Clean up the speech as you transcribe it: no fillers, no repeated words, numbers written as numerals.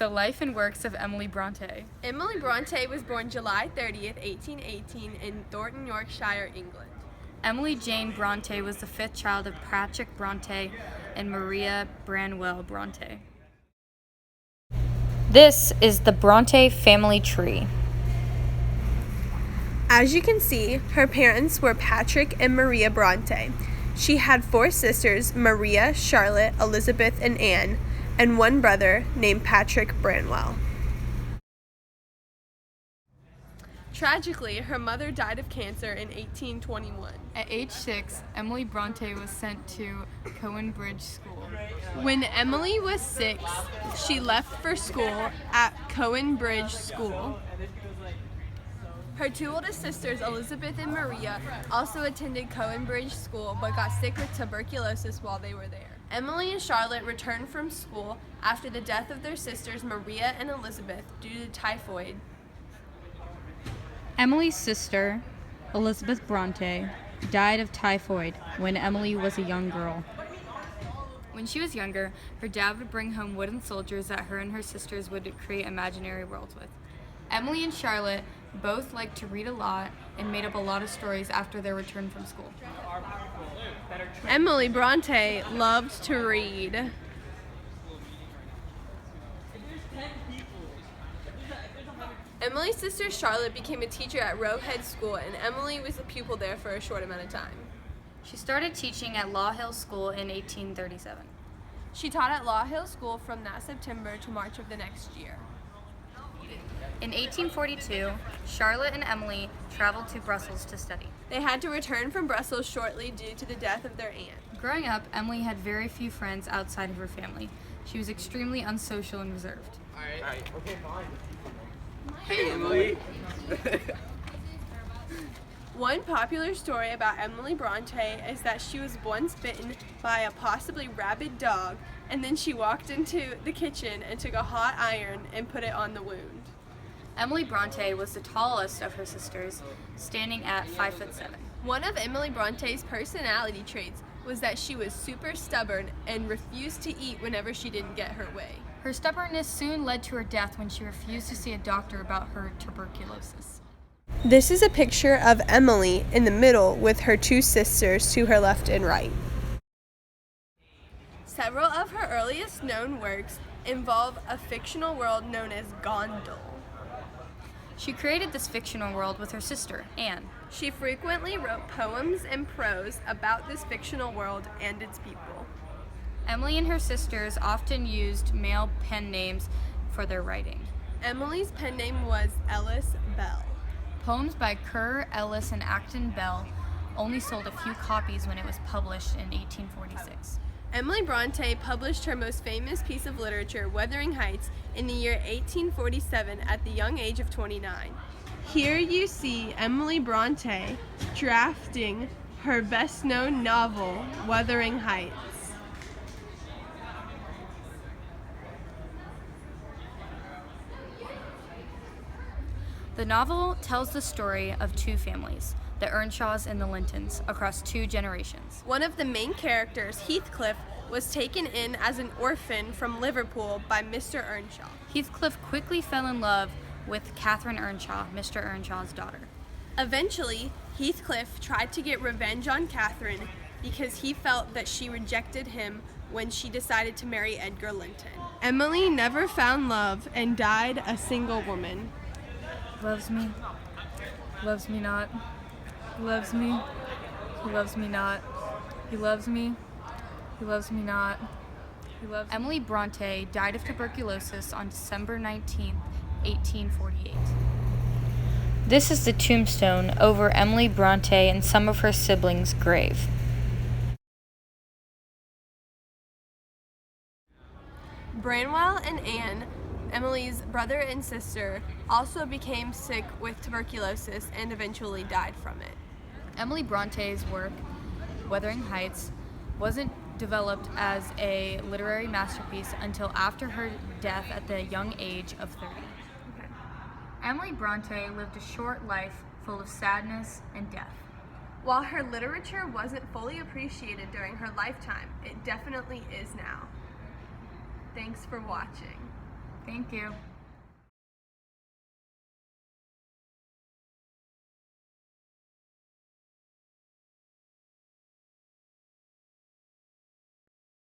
The life and works of Emily Brontë. Emily Brontë was born July 30th, 1818 in Thornton, Yorkshire, England. Emily Jane Brontë was the fifth child of Patrick Brontë and Maria Branwell Brontë. This is the Brontë family tree. As you can see, her parents were Patrick and Maria Brontë. She had 4 sisters, Maria, Charlotte, Elizabeth, and Anne, and 1 brother named Patrick Branwell. Tragically, her mother died of cancer in 1821. At age 6, Emily Brontë was sent to Cowan Bridge School. When Emily was 6, she left for school at Cowan Bridge School. Her 2 oldest sisters, Elizabeth and Maria, also attended Cowan Bridge School but got sick with tuberculosis while they were there. Emily and Charlotte returned from school after the death of their sisters Maria and Elizabeth due to typhoid. Emily's sister, Elizabeth Brontë, died of typhoid when Emily was a young girl. When she was younger, her dad would bring home wooden soldiers that her and her sisters would create imaginary worlds with. Emily and Charlotte both liked to read a lot and made up a lot of stories after their return from school. Emily Brontë loved to read. Emily's sister Charlotte became a teacher at Roe Head School, and Emily was a pupil there for a short amount of time. She started teaching at Law Hill School in 1837. She taught at Law Hill School from that September to March of the next year. In 1842, Charlotte and Emily traveled to Brussels to study. They had to return from Brussels shortly due to the death of their aunt. Growing up, Emily had very few friends outside of her family. She was extremely unsocial and reserved. All right. Okay, fine. Hey, Emily. One popular story about Emily Brontë is that she was once bitten by a possibly rabid dog, and then she walked into the kitchen and took a hot iron and put it on the wound. Emily Brontë was the tallest of her sisters, standing at 5'7". One of Emily Bronte's personality traits was that she was super stubborn and refused to eat whenever she didn't get her way. Her stubbornness soon led to her death when she refused to see a doctor about her tuberculosis. This is a picture of Emily in the middle with her 2 sisters to her left and right. Several of her earliest known works involve a fictional world known as Gondal. She created this fictional world with her sister, Anne. She frequently wrote poems and prose about this fictional world and its people. Emily and her sisters often used male pen names for their writing. Emily's pen name was Ellis Bell. Poems by Kerr, Ellis, and Acton Bell only sold a few copies when it was published in 1846. Emily Brontë published her most famous piece of literature, Wuthering Heights, in the year 1847 at the young age of 29. Here you see Emily Brontë drafting her best-known novel, Wuthering Heights. The novel tells the story of 2 families, the Earnshaws and the Lintons, across 2 generations. One of the main characters, Heathcliff, was taken in as an orphan from Liverpool by Mr. Earnshaw. Heathcliff quickly fell in love with Catherine Earnshaw, Mr. Earnshaw's daughter. Eventually, Heathcliff tried to get revenge on Catherine because he felt that she rejected him when she decided to marry Edgar Linton. Emily never found love and died a single woman. Loves me not. He loves me. He loves me not. He loves me. He loves me not. He loves me. Emily Brontë died of tuberculosis on December 19, 1848. This is the tombstone over Emily Brontë and some of her siblings' grave. Branwell and Anne, Emily's brother and sister, also became sick with tuberculosis and eventually died from it. Emily Bronte's work, Wuthering Heights, wasn't developed as a literary masterpiece until after her death at the young age of 30. Emily Brontë lived a short life full of sadness and death. While her literature wasn't fully appreciated during her lifetime, it definitely is now. Thanks for watching. Thank you.